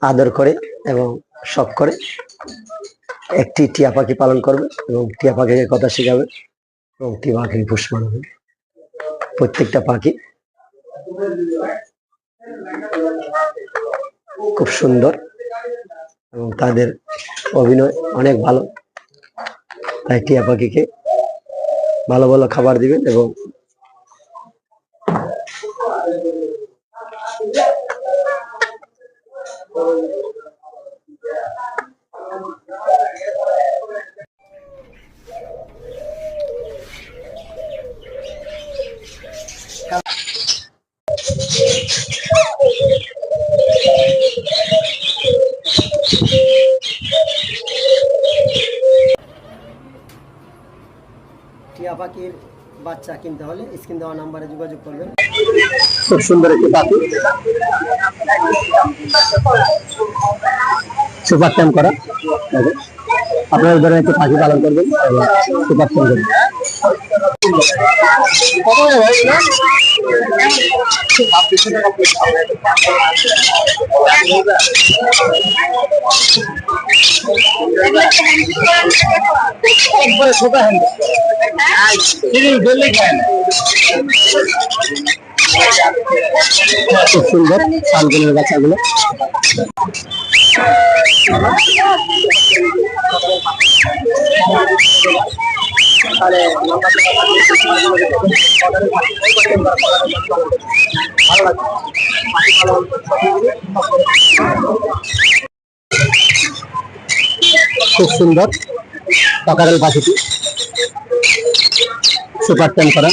আদর করে এবং শখ করে একটি টিয়া পাখি পালন করবে এবং টিয়া পাখিকে কথা শেখাবে এবং টিয়া পাখির পোষ মানাবে। প্রত্যেকটা পাখি খুব সুন্দর এবং তাদের অভিনয় অনেক ভালো। তাই টিয়া পাখিকে ভালো ভালো খাবার দিবেন এবং টিয়া পাখির বাচ্চা কিনতে হলে স্ক্রিন দেওয়া নাম্বারে যোগাযোগ করবেন। খুব সুন্দর একটি পাখি, সুপার ট্যাম করা। আপনারা ধরেন একটু পাখি পালন করবেন সুপার ট্যাম করবেন। খুব সুন্দর শালবনের বাচ্চাগুলো। খুব সুন্দর কাকারেল পাখিটি সুপার ট্যাম করা।